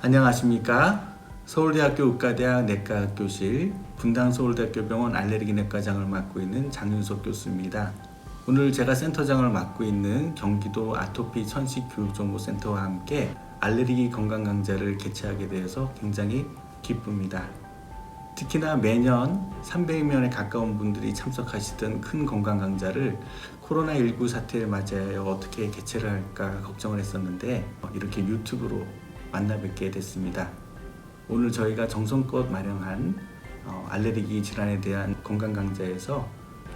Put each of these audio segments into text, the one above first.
안녕하십니까. 서울대학교 의과대학 내과학교실 분당 서울대학교병원 알레르기내과장을 맡고 있는 장윤석 교수입니다. 오늘 제가 센터장을 맡고 있는 경기도 아토피 천식 교육정보센터와 함께 알레르기 건강 강좌를 개최하게 되어서 굉장히 기쁩니다. 특히나 매년 300명에 가까운 분들이 참석하시던 큰 건강 강좌를 코로나19 사태를 맞이하여 어떻게 개최를 할까 걱정을 했었는데 이렇게 유튜브로 만나 뵙게 됐습니다. 오늘 저희가 정성껏 마련한 알레르기 질환에 대한 건강 강좌에서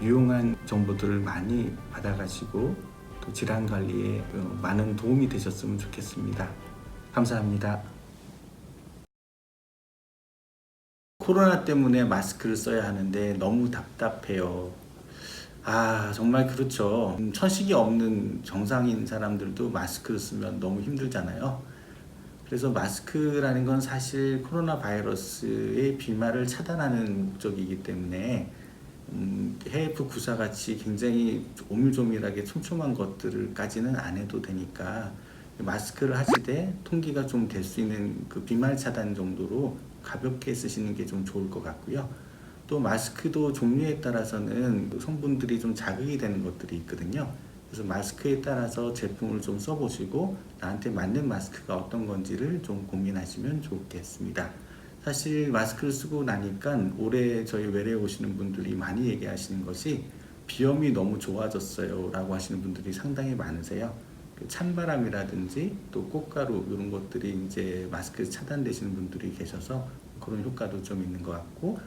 유용한 정보들을 많이 받아가시고 또 질환 관리에 많은 도움이 되셨으면 좋겠습니다. 감사합니다. 코로나 때문에 마스크를 써야 하는데 너무 답답해요. 정말 그렇죠. 천식이 없는 정상인 사람들도 마스크를 쓰면 너무 힘들잖아요. 그래서 마스크라는 건 사실 코로나 바이러스의 비말을 차단하는 목적이기 때문에 KF94 같이 굉장히 오밀조밀하게 촘촘한 것들까지는 안 해도 되니까 마스크를 하실 때 통기가 좀 될 수 있는 그 비말 차단 정도로 가볍게 쓰시는 게 좀 좋을 것 같고요. 또 마스크도 종류에 따라서는 성분들이 좀 자극이 되는 것들이 있거든요. 그래서 마스크에 따라서 제품을 좀 써보시고 나한테 맞는 마스크가 어떤 건지를 좀 고민하시면 좋겠습니다. 사실 마스크를 쓰고 나니까 올해 저희 외래에 오시는 분들이 많이 얘기하시는 것이 비염이 너무 좋아졌어요 라고 하시는 분들이 상당히 많으세요. 찬바람이라든지 또 꽃가루 이런 것들이 이제 마스크 차단되시는 분들이 계셔서 그런 효과도 좀 있는 것 같고,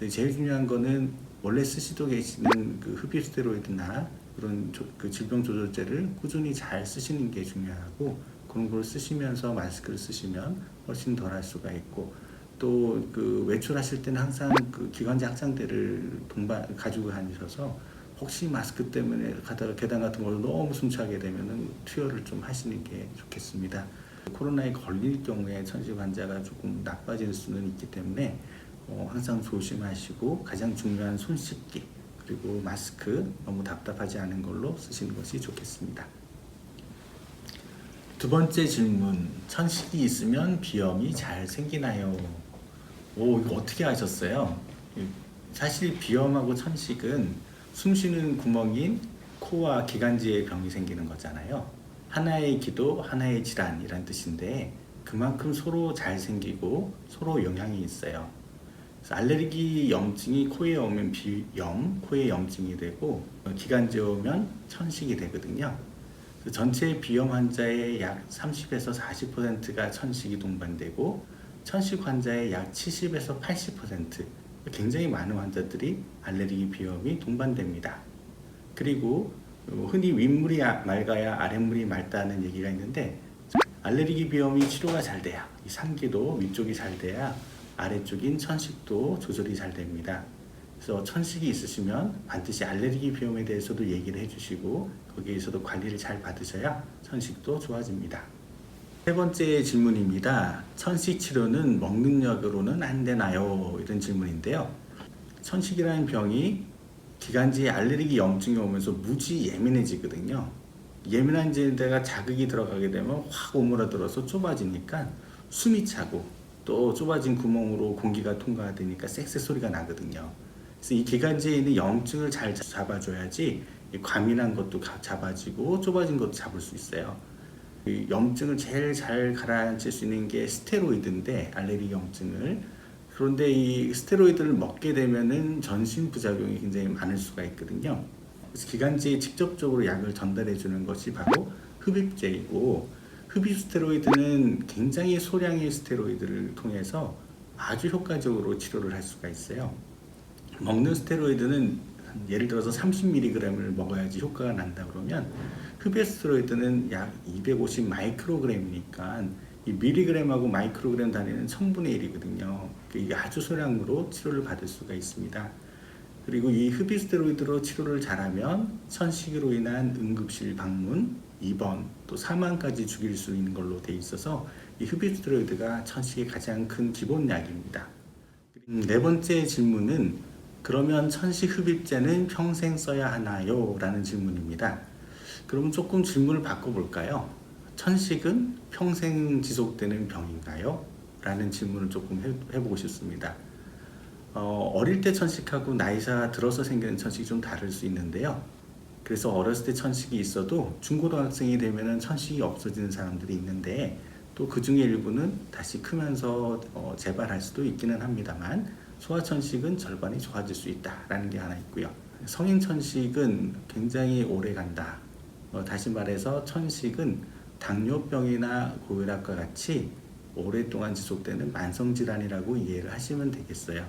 제일 중요한 거는 원래 쓰시고 계시는 그 흡입스테로이드나 그런 그 질병 조절제를 꾸준히 잘 쓰시는 게 중요하고, 그런 걸 쓰시면서 마스크를 쓰시면 훨씬 덜 할 수가 있고, 또 그 외출하실 때는 항상 그 기관지 확장대를 가지고 다니셔서 혹시 마스크 때문에 가다가 계단 같은 걸로 너무 숨차게 되면은 투여를 좀 하시는 게 좋겠습니다. 코로나에 걸릴 경우에 천식 환자가 조금 나빠질 수는 있기 때문에 항상 조심하시고 가장 중요한 손 씻기 그리고 마스크 너무 답답하지 않은 걸로 쓰시는 것이 좋겠습니다. 두 번째 질문, 천식이 있으면 비염이 잘 생기나요? 이거 어떻게 아셨어요? 사실 비염하고 천식은 숨쉬는 구멍인 코와 기관지에 병이 생기는 거잖아요. 하나의 기도, 하나의 질환이란 뜻인데 그만큼 서로 잘 생기고 서로 영향이 있어요. 알레르기 염증이 코에 오면 비염, 코에 염증이 되고 기관지에 오면 천식이 되거든요. 전체 비염 환자의 약 30에서 40%가 천식이 동반되고 천식 환자의 약 70에서 80% 굉장히 많은 환자들이 알레르기 비염이 동반됩니다. 그리고 흔히 윗물이 맑아야 아랫물이 맑다는 얘기가 있는데 알레르기 비염이 치료가 잘 돼야 이 상기도 위쪽이 잘 돼야 아래쪽인 천식도 조절이 잘 됩니다. 그래서 천식이 있으시면 반드시 알레르기 비염에 대해서도 얘기를 해주시고 거기에서도 관리를 잘 받으셔야 천식도 좋아집니다. 세 번째 질문입니다. 천식 치료는 먹는 약으로는 안 되나요? 이런 질문인데요. 천식이라는 병이 기관지에 알레르기 염증이 오면서 무지 예민해지거든요. 예민한 데가 자극이 들어가게 되면 확 오므라들어서 좁아지니까 숨이 차고 또 좁아진 구멍으로 공기가 통과되니까 쌕쌕 소리가 나거든요. 그래서 이 기관지에 있는 염증을 잘 잡아줘야지 과민한 것도 잡아지고 좁아진 것도 잡을 수 있어요. 염증을 제일 잘 가라앉힐 수 있는 게 스테로이드인데 알레르기 염증을, 그런데 이 스테로이드를 먹게 되면은 전신 부작용이 굉장히 많을 수가 있거든요. 그래서 기관지에 직접적으로 약을 전달해 주는 것이 바로 흡입제이고, 흡입 스테로이드는 굉장히 소량의 스테로이드를 통해서 아주 효과적으로 치료를 할 수가 있어요. 먹는 스테로이드는 예를 들어서 30mg을 먹어야지 효과가 난다 그러면 흡입 스테로이드는 약 250 마이크로그램이니까 이 미리그램하고 마이크로그램 단위는 1000분의 1이거든요. 이게 아주 소량으로 치료를 받을 수가 있습니다. 그리고 이 흡입 스테로이드로 치료를 잘하면 천식으로 인한 응급실 방문, 입원, 또 사망까지 죽일 수 있는 걸로 돼 있어서 이 흡입 스테로이드가 천식의 가장 큰 기본약입니다. 네 번째 질문은 그러면 천식 흡입제는 평생 써야 하나요? 라는 질문입니다. 그럼 조금 질문을 바꿔볼까요? 천식은 평생 지속되는 병인가요? 라는 질문을 조금 해보고 싶습니다. 어릴 때 천식하고 나이가 들어서 생기는 천식이 좀 다를 수 있는데요. 그래서 어렸을 때 천식이 있어도 중고등학생이 되면 천식이 없어지는 사람들이 있는데, 또 그 중에 일부는 다시 크면서 재발할 수도 있기는 합니다만, 소아천식은 절반이 좋아질 수 있다라는 게 하나 있고요. 성인 천식은 굉장히 오래 간다. 다시 말해서 천식은 당뇨병이나 고혈압과 같이 오랫동안 지속되는 만성질환이라고 이해를 하시면 되겠어요.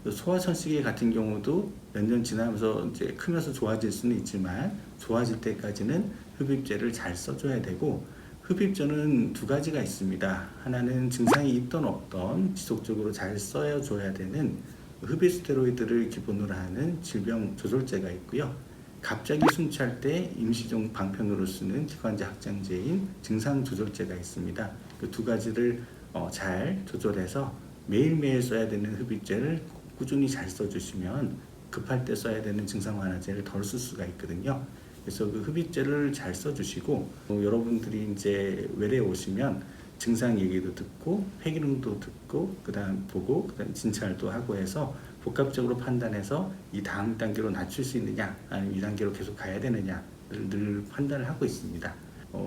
소아천식이 같은 경우도 몇 년 지나면서 이제 크면서 좋아질 수는 있지만, 좋아질 때까지는 흡입제를 잘 써줘야 되고, 흡입제는 두 가지가 있습니다. 하나는 증상이 있던 없던 지속적으로 잘 써줘야 되는 흡입 스테로이드를 기본으로 하는 질병 조절제가 있고요. 갑자기 숨찰 때 임시종 방편으로 쓰는 기관지 확장제인 증상 조절제가 있습니다. 그 두 가지를 잘 조절해서 매일매일 써야 되는 흡입제를 꾸준히 잘 써주시면 급할 때 써야 되는 증상 완화제를 덜 쓸 수가 있거든요. 그래서 그 흡입제를 잘 써주시고, 여러분들이 이제 외래에 오시면 증상 얘기도 듣고 폐기능도 듣고 그다음 보고 그다음 진찰도 하고 해서 복합적으로 판단해서 이 다음 단계로 낮출 수 있느냐 아니면 이 단계로 계속 가야 되느냐를 늘 판단을 하고 있습니다.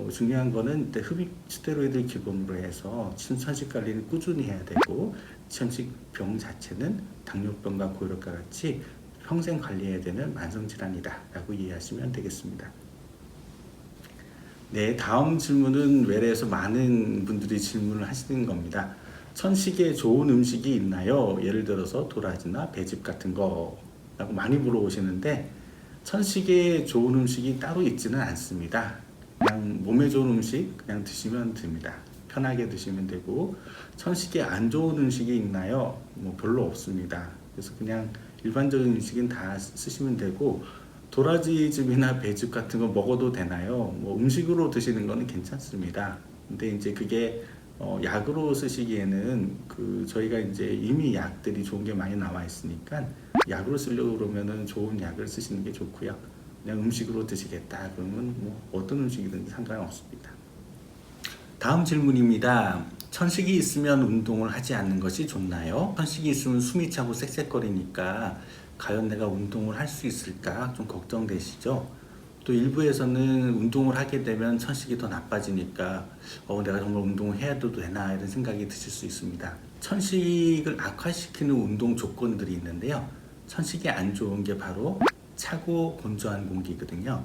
중요한 거는 흡입 스테로이드를 기본으로 해서 천식 관리를 꾸준히 해야 되고, 천식병 자체는 당뇨병과 고혈압과 같이 평생 관리해야 되는 만성질환이다 라고 이해하시면 되겠습니다. 네, 다음 질문은 외래에서 많은 분들이 질문을 하시는 겁니다. 천식에 좋은 음식이 있나요? 예를 들어서 도라지나 배즙 같은 거라고 많이 물어보시는데, 천식에 좋은 음식이 따로 있지는 않습니다. 그냥 몸에 좋은 음식 그냥 드시면 됩니다. 편하게 드시면 되고, 천식에 안 좋은 음식이 있나요? 별로 없습니다. 그래서 그냥 일반적인 음식은 다 쓰시면 되고, 도라지즙이나 배즙 같은 거 먹어도 되나요? 음식으로 드시는 거는 괜찮습니다. 근데 이제 그게 약으로 쓰시기에는 저희가 이제 이미 약들이 좋은 게 많이 나와 있으니까 약으로 쓰려고 그러면은 좋은 약을 쓰시는 게 좋고요. 그냥 음식으로 드시겠다 그러면 어떤 음식이든지 상관없습니다. 다음 질문입니다. 천식이 있으면 운동을 하지 않는 것이 좋나요? 천식이 있으면 숨이 차고 쌕쌕거리니까 과연 내가 운동을 할 수 있을까 좀 걱정되시죠? 또 일부에서는 운동을 하게 되면 천식이 더 나빠지니까 내가 정말 운동을 해야도 되나 이런 생각이 드실 수 있습니다. 천식을 악화시키는 운동 조건들이 있는데요. 천식이 안 좋은 게 바로 차고 건조한 공기거든요.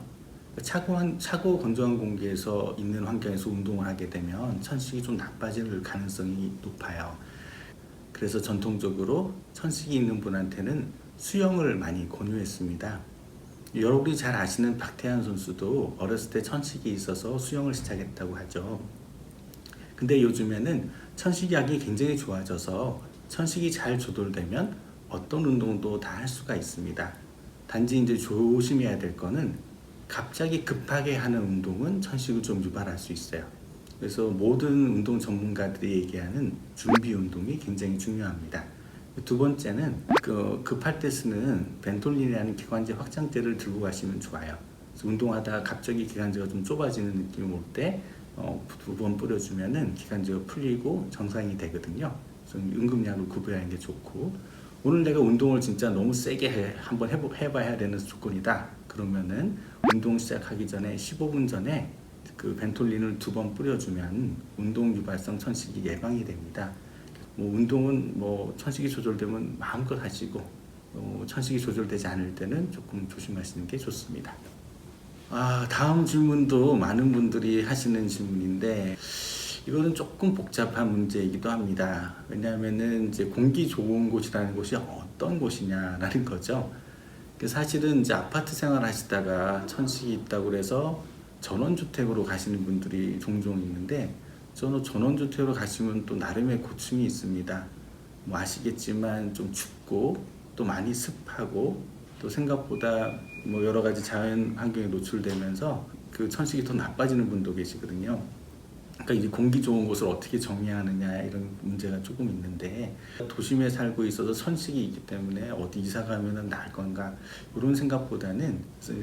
차고 건조한 공기에서 있는 환경에서 운동을 하게 되면 천식이 좀 나빠질 가능성이 높아요. 그래서 전통적으로 천식이 있는 분한테는 수영을 많이 권유했습니다. 여러분이 잘 아시는 박태환 선수도 어렸을 때 천식이 있어서 수영을 시작했다고 하죠. 근데 요즘에는 천식약이 굉장히 좋아져서 천식이 잘 조절되면 어떤 운동도 다 할 수가 있습니다. 단지 이제 조심해야 될 거는 갑자기 급하게 하는 운동은 천식을 좀 유발할 수 있어요. 그래서 모든 운동 전문가들이 얘기하는 준비 운동이 굉장히 중요합니다. 두 번째는 급할 때 쓰는 벤톨린이라는 기관지 확장제를 들고 가시면 좋아요. 그래서 운동하다가 갑자기 기관지가 좀 좁아지는 느낌이 올 때 두 번 뿌려주면은 기관지가 풀리고 정상이 되거든요. 그래서 응급약을 구비하는 게 좋고, 오늘 내가 운동을 진짜 너무 세게 한번 해봐야 되는 조건이다. 그러면은 운동 시작하기 전에 15분 전에 그 벤톨린을 2번 뿌려주면 운동 유발성 천식이 예방이 됩니다. 운동은 천식이 조절되면 마음껏 하시고, 천식이 조절되지 않을 때는 조금 조심하시는 게 좋습니다. 다음 질문도 많은 분들이 하시는 질문인데, 이거는 조금 복잡한 문제이기도 합니다. 왜냐하면은 이제 공기 좋은 곳이라는 곳이 어떤 곳이냐라는 거죠. 사실은 이제 아파트 생활 하시다가 천식이 있다고 그래서 전원주택으로 가시는 분들이 종종 있는데, 저는 전원주택으로 가시면 또 나름의 고충이 있습니다. 아시겠지만 좀 춥고 또 많이 습하고 또 생각보다 여러 가지 자연 환경에 노출되면서 그 천식이 더 나빠지는 분도 계시거든요. 그러니까 이제 공기 좋은 곳을 어떻게 정의하느냐 이런 문제가 조금 있는데, 도심에 살고 있어서 천식이 있기 때문에 어디 이사 가면은 나을 건가 이런 생각보다는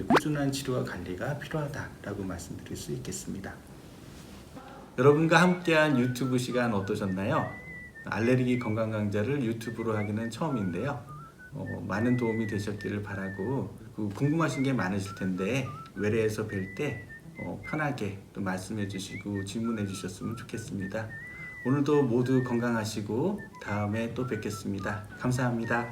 꾸준한 치료와 관리가 필요하다라고 말씀드릴 수 있겠습니다. 여러분과 함께한 유튜브 시간 어떠셨나요? 알레르기 건강 강좌를 유튜브로 하기는 처음인데요. 많은 도움이 되셨기를 바라고, 궁금하신 게 많으실 텐데 외래에서 뵐 때 편하게 또 말씀해 주시고 질문해 주셨으면 좋겠습니다. 오늘도 모두 건강하시고 다음에 또 뵙겠습니다. 감사합니다.